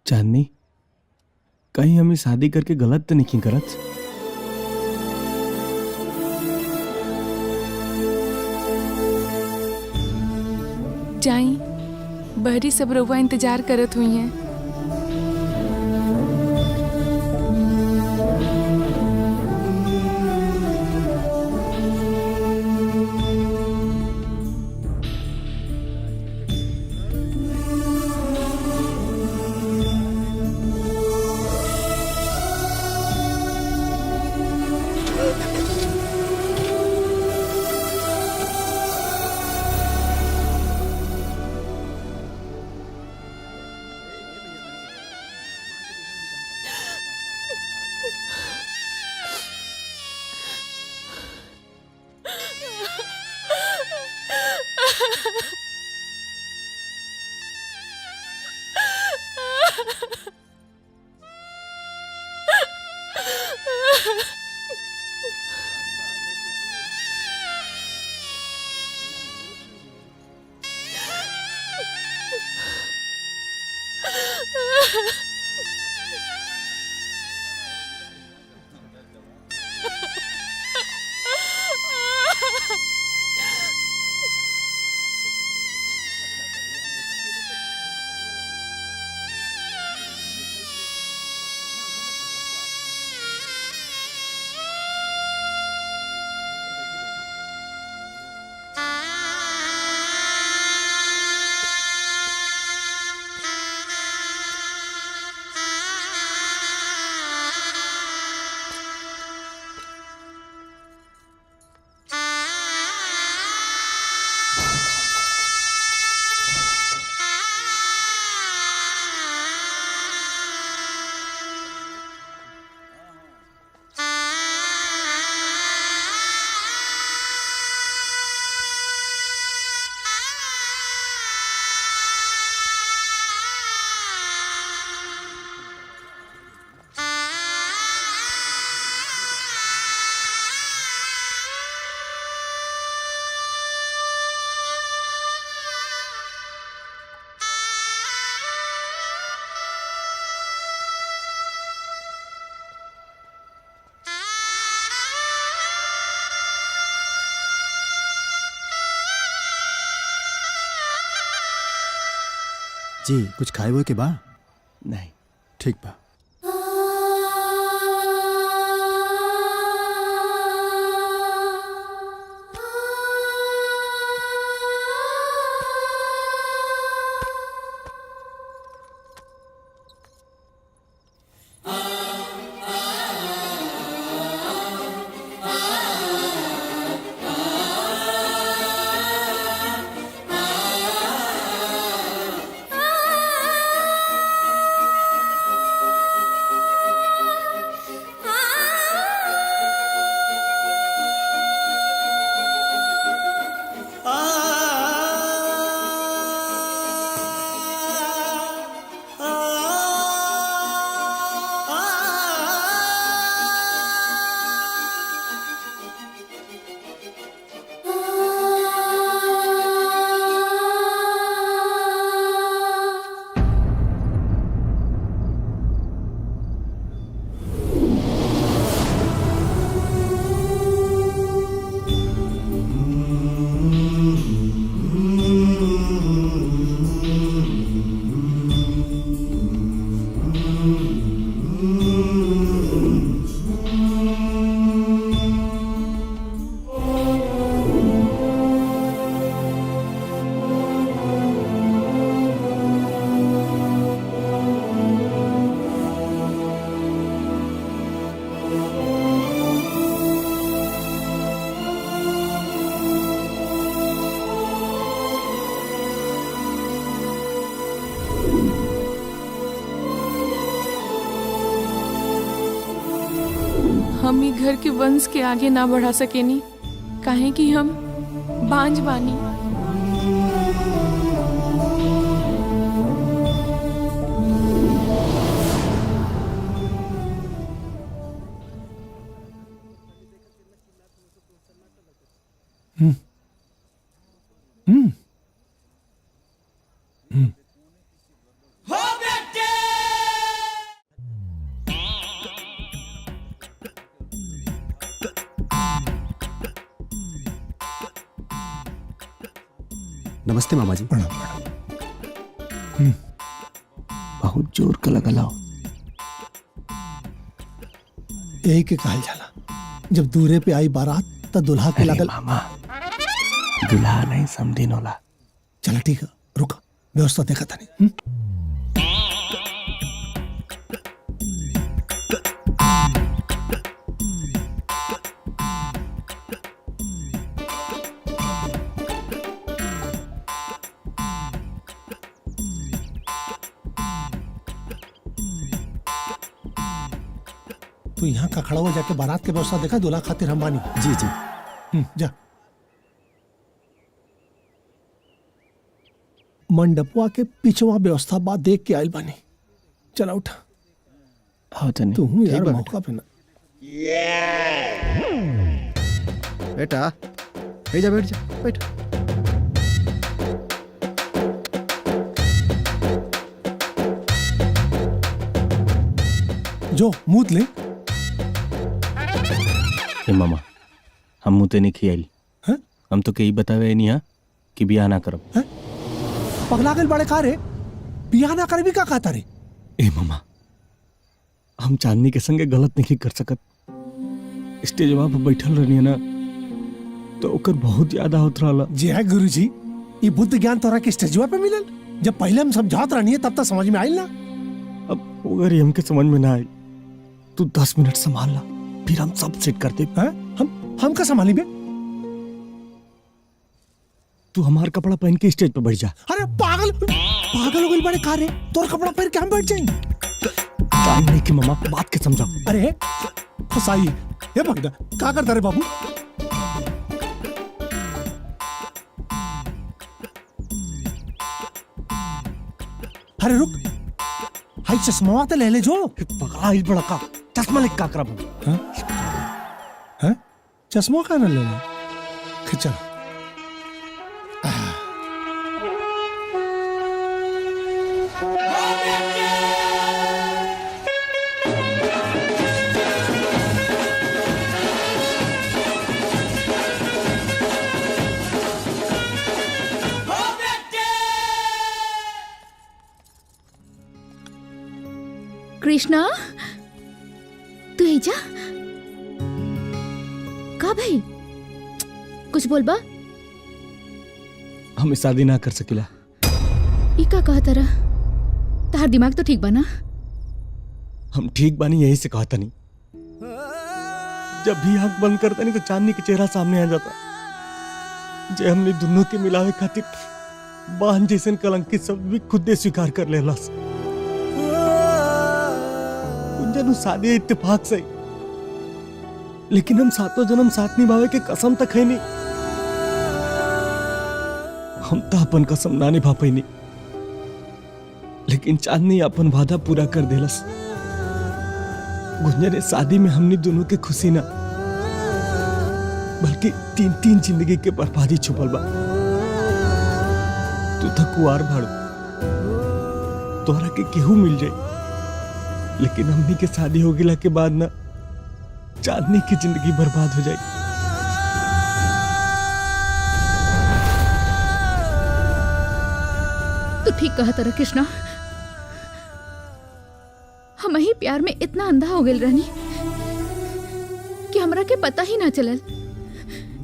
चांदनी, कहीं हमें शादी करके गलत तो नहीं करत? जाई, बहरी सब रउआ इंतजार करत हुई हैं। जी कुछ खाए हुए के बा? नहीं। ठीक बा। हम ही घर के वंश के आगे ना बढ़ा सकेनी, काहे कि हम बांझ बानी। नमस्ते मामा जी। प्रणाम प्रणाम। बहुत जोर का लगला हो। यही के कहल जाला, जब दूरे पे आई बारात त दुल्हा के अरे लागल। मामा, दुल्हा नहीं समझिन होला। चला ठीक है, रुक, व्यवस्था देखा था नहीं। तू यहाँ का खड़ा हुआ, जाके बारात के व्यवस्था देखा, दूल्हा खातिर हम बानी। जी जी। जा। मंडपवा के पिछवा व्यवस्था बात देख के आयल बानी। चला उठा। हाँ तनी। तू ठीक यार बा मौका पे ना। बेटा बैठ जा, बैठ जा, बैठ। जो मूत ले। ए मामा, हम मुते नहीं खियाइल। हैं? हम तो कई बतावे नहीं हा कि बियाह ना करब। हैं? पगला गल बड़े का रे, बियाह ना करे भी का कहता रे। ए मामा, हम चांदनी के संगे गलत नहीं कर सकत। स्टेजवा पर बैठल रहनी है ना, तो ओकर बहुत याद आवत रहला। जे है गुरुजी, ये बुद्ध ज्ञान तोरा के स्टेजवा पे मिलल। जब पहले हम समझात रहनी है तब तक समझ में आइल ना। अब अगर ये हमके समझ में ना आई, तू 10 मिनट संभाल ला, फिर हम सब सेट कर दे। हैं? हम का संभाली बे? तू हमार कपड़ा पहन के स्टेज पे बैठ जा। अरे पागल पागल हो गई बड़े का रे, तोर कपड़ा पहन के हम बैठ जाएं। टाइम नहीं कि मामा, बात के समझा। अरे फसाई ये भगदा का करता रे बाबू। अरे रुक, हाई चश्मा तो ले ले जो। पगला ही बड़ा का चश्मा लेके का करब। हाँ? हाँ? चश्मा का न लेना खिंचा। कृष्णा, तू जा। का भाई कुछ बोल बा। हम शादी ना कर सकिला। ई का कहा तारा, तार दिमाग तो ठीक बा ना। हम ठीक बानी, यही से कहता नहीं। जब भी आंख बंद करता नहीं तो चांदनी का चेहरा सामने आ जाता। जे हमने दोनों के मिलावे खातिर बांझ जैसन कलंकित शब्द भी खुद दे स्वीकार कर लेला। जनु शादी इत्तेफाक से, लेकिन हम सातों जन्म साथ निभावे के कसम तक है नहीं। हम तो अपन कसम ना निभा पाई, लेकिन चांदनी अपन वादा पूरा कर देलस। गुंजन शादी में हमने दोनों के खुशी ना, बल्कि 3 जिंदगी के बर्बादी छुपल बा। तू तो कुआर भाड़ू, तोहरा के केहू मिल जाए, लेकिन हमनी के शादी हो गिला के बाद ना चांदनी की जिंदगी बर्बाद हो जाए। तू ठीक कहा तारा कृष्णा। हम ही प्यार में इतना अंधा हो गए रहनी कि हमरा के पता ही ना चलल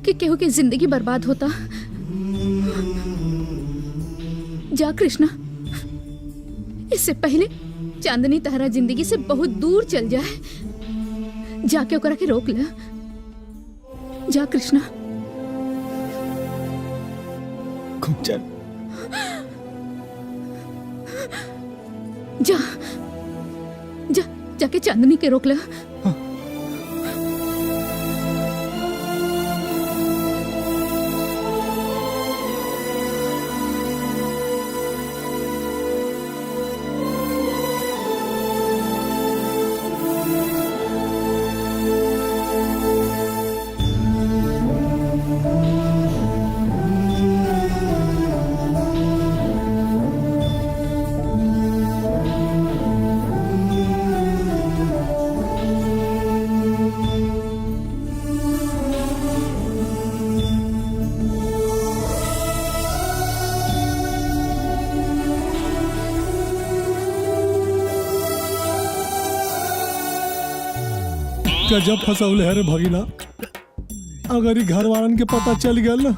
कि केहू की जिंदगी बर्बाद होता। जा कृष्णा, इससे पहले चांदनी तहरा जिंदगी से बहुत दूर चल जाए, जाके ओकरा के रोक ले। जा कृष्णा। गुंजन, जा जा जाके चांदनी के रोक ले। गजब फसौले है रे भगिना। अगर ई घर वालन के पता चल गया ना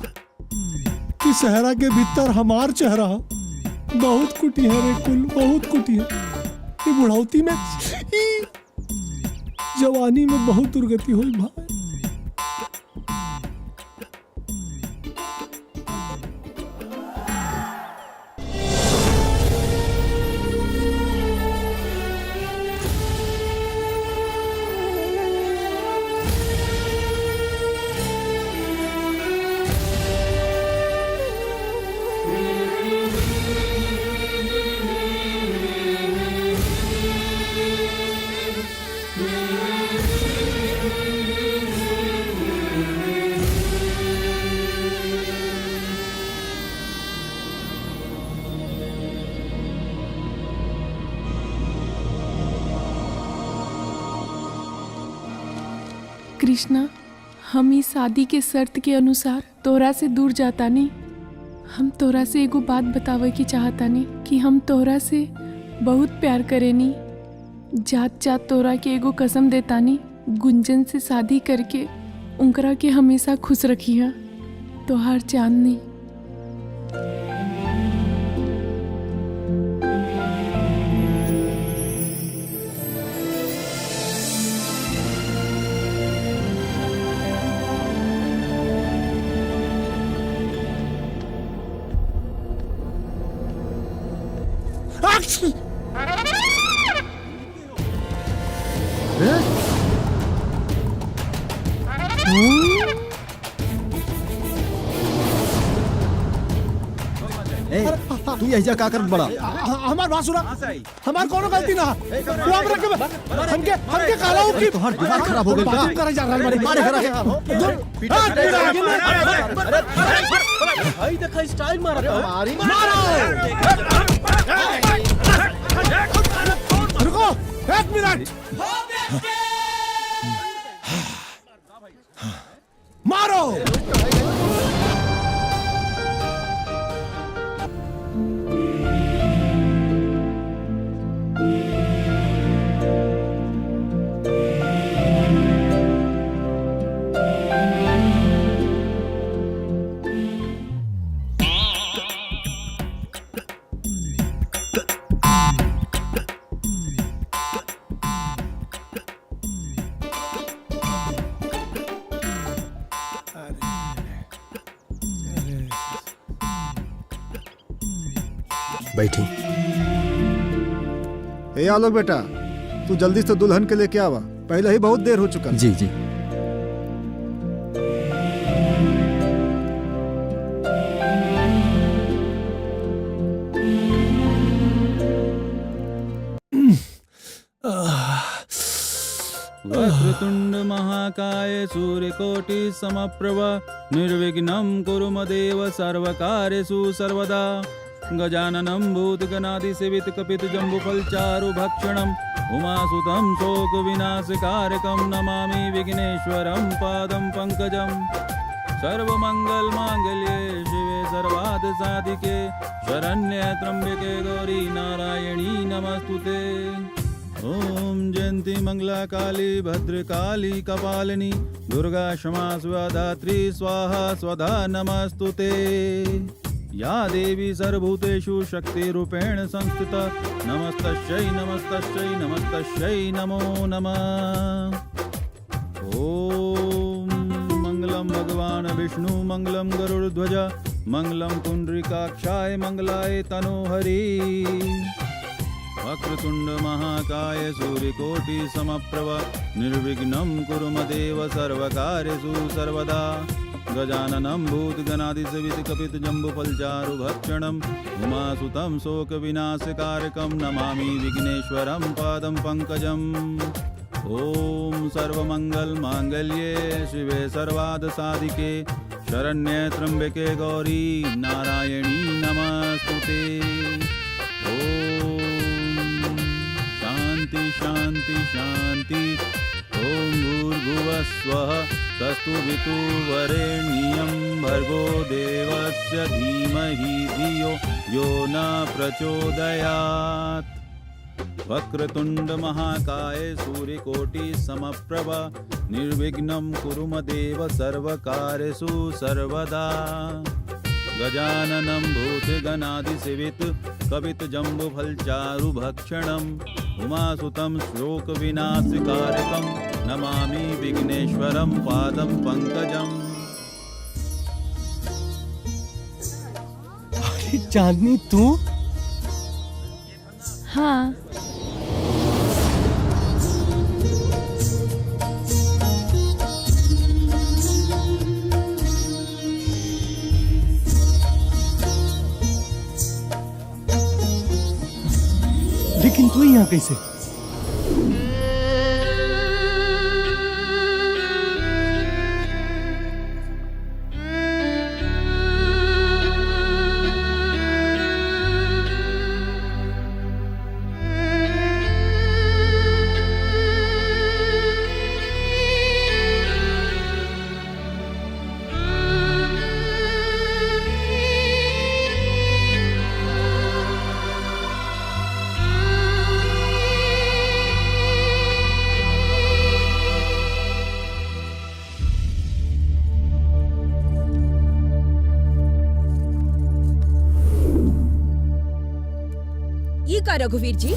कि सहरा के भीतर हमार चेहरा बहुत कुटी है रे, कुल बहुत कुटी है। ये बुढ़ौती में ई जवानी में बहुत दुर्गति हुई भाई। कृष्णा, हम इस शादी के शर्त के अनुसार तोरा से दूर जाता नहीं। हम तोरा से एगो बात बतावे की चाहता नहीं कि हम तोरा से बहुत प्यार करेनी। जात जात तोरा के एगो कसम देता नहीं, गुंजन से शादी करके उनकरा के हमेशा खुश रखिया। तोहार चांदनी। तू यही का कर बड़ा हमार बात सुना, हमार कोनो गलती ना। तू हमरा के हमके कहला हो कि तोहर दिमाग खराब हो गइल का? बात करे जा रहल बाड़ी। मारे करा के भाई देखा स्टाइल मारा हमारी। रुको एक मिनट, मारो। बैठी। ए आलोक बेटा, तू जल्दी से दुल्हन के लेके आवा, पहले ही बहुत देर हो चुका। जी जी। वक्रतुंड महाकाय सूर्यकोटि समप्रभ निर्विघ्नं कुरु मदेव सर्वकार्येषु सर्वदा। गजाननं भूतगणादिसेवितकपितजम्बुफलचारुभक्षणम् उमासुतं शोकविनाशकारकं नमामि विघ्नेश्वरं पादं पंकजं। सर्वमंगलमांगल्ये शिवे सर्वार्थसाधिके शरण्ये त्र्यंबके गौरी नारायणी नमस्तुते। ओम जयंती मंगला काली भद्रकाली कपालिनी दुर्गा क्षमा स्वधात्री स्वाहा स्वधा नमस्तुते। या देवी सर्वभूतेषु शक्तिरूपेण संस्थिता नमस्तस्यै नमस्तस्यै नमस्तस्यै नमो नमः। ओम मंगलम भगवान विष्णु मंगलम गरुड़ध्वज मंगलम पुंडरीकाक्षाय मंगलाय तनोहरि। वक्रतुंड महाकाय सूर्यकोटि समप्रभ निर्विघ्नं कुरु मदेव सर्वकार्येषु सर्वदा। गजाननं भूतगणादिसेवितकपितजम्बुफलचारुभक्षणम् उमासुतं शोकविनाशकारकं नमामि विघ्नेश्वरं पादं पंकजम्। ओम सर्वमंगलमांगल्ये शिवे सर्वार्थसाधिके शरण्ये त्र्यंबके गौरी नारायणी नमस्तुते। ओम शांति शांति शांति। ओम भूर्भुवस्वः तस्तुवितुर्वरेण्यं भर्गो देवस्य धीमहि धियो यो न प्रचोदयात्। वक्रतुंड महाकाय सूर्यकोटि समप्रभा निर्विघ्नं कुरु मदेव सर्वकार्येषु सर्वदा। गजाननं भूतगणाधिसेवित कवितजम्बुफलचारुभक्षणम् उमासुतं श्लोकविनाशकारकं नमामि विघ्नेश्वरं पादं पंकजम्। अरे चांदनी तू? हाँ, लेकिन तू यहाँ कैसे? का रघुवीर जी,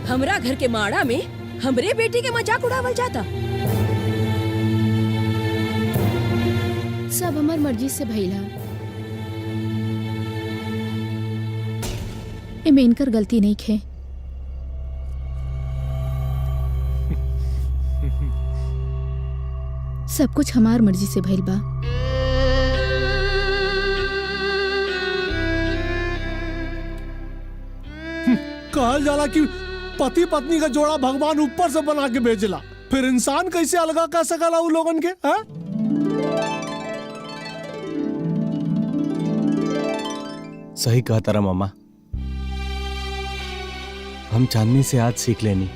हमरा घर के माड़ा में हमरे बेटी के मजाक उड़ावल जाता। सब हमार मर्जी से भइला। एमे इनकर गलती नहीं खे। सब कुछ हमार मर्जी से भइल बा। कहल जाला कि पति पत्नी का जोड़ा भगवान ऊपर से बना के भेजला, फिर इंसान कैसे अलगा कर सकला उ लोगन के? है? सही कहा तारा मामा। हम चांदनी से आज सीख लेनी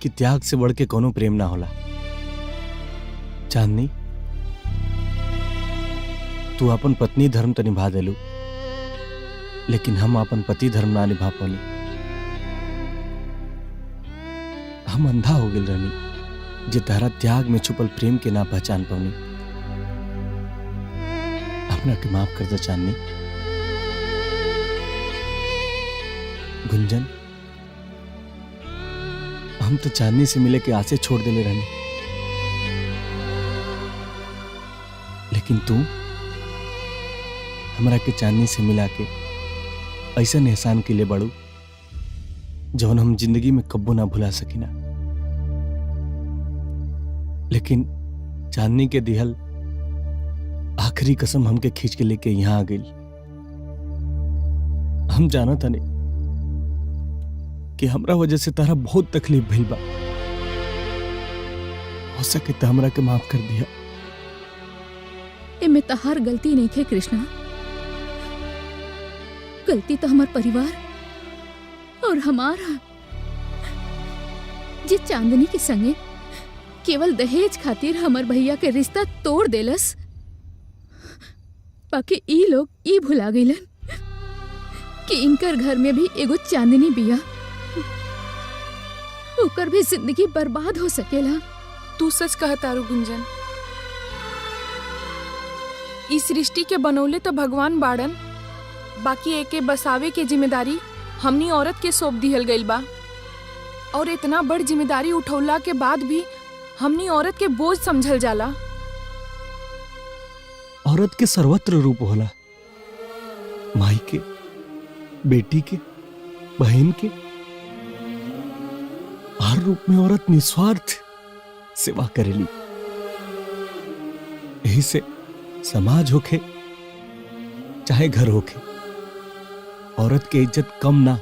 कि त्याग से बढ़ के कोनो प्रेम ना होला। चांदनी, तू अपन पत्नी धर्म तो निभा देलू, लेकिन हम अपन पति धर्म ना निभा पानी। हम अंधा हो गए रहनी जे तारा त्याग में छुपल प्रेम के ना पहचान पानी। अपना के माफ कर दे चांदनी। गुंजन, हम तो चांदनी से मिले के आसे छोड़ देले रहनी, लेकिन तू हमरा के चांदनी से मिला के ऐसा एहसान के लिए बड़ू जौन हम जिंदगी में कब्बो ना भुला सकिना। लेकिन चांदनी के दिहल आखिरी कसम हमके खींच के लेके यहां आ गई। हम जाना था नहीं कि हमरा वजह से तारा बहुत तकलीफ भइल बा। हो सके तो हमरा के माफ कर दिया। एमे तहार गलती नहीं खे कृष्णा। गलती तो हमार परिवार और हमारा, जे चांदनी के संगे केवल दहेज खातिर हमर भैया के रिश्ता तोड़ देलस। बाकी ई लोग ई भुला गइलन कि इनकर घर में भी एगो चांदनी बिया। ओकर भी जिंदगी बर्बाद हो सकेला। तू सच कहतारू गुंजन। इस सृष्टि के बनौले तो भगवान बाड़न, बाकी एके बसावे के जिम्मेदारी हमनी औरत के सौंप दिहल गइल बा। और इतना बड़ जिम्मेदारी उठौला के बाद भी हमनी औरत के बोझ समझल जाला। औरत के सर्वत्र रूप होला, माई के, बेटी के, बहन के। हर रूप में औरत निस्वार्थ सेवा करेली। यही से समाज होखे चाहे घर होखे, औरत के इज्जत कम ना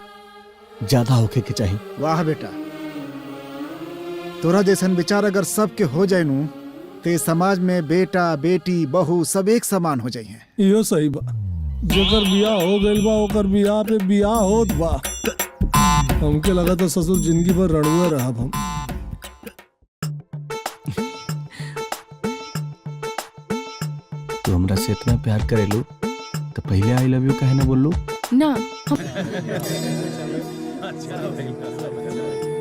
ज्यादा होखे के चाहिए। वाह बेटा, तोरा जैसन विचार अगर सबके हो जाए नू ते समाज में बेटा बेटी बहू सब एक समान हो जाइए। इहो सही बा। जेकर बियाह हो गइल बा ओकर बियाह पे बियाह होत बा। हमके लगा तो ससुर जिंदगी भर रणुए रहब हम। तू हमरा से इतना प्यार करेलू तो पहले आई लव यू काहे ना बोलू? ना हम अच्छा भाई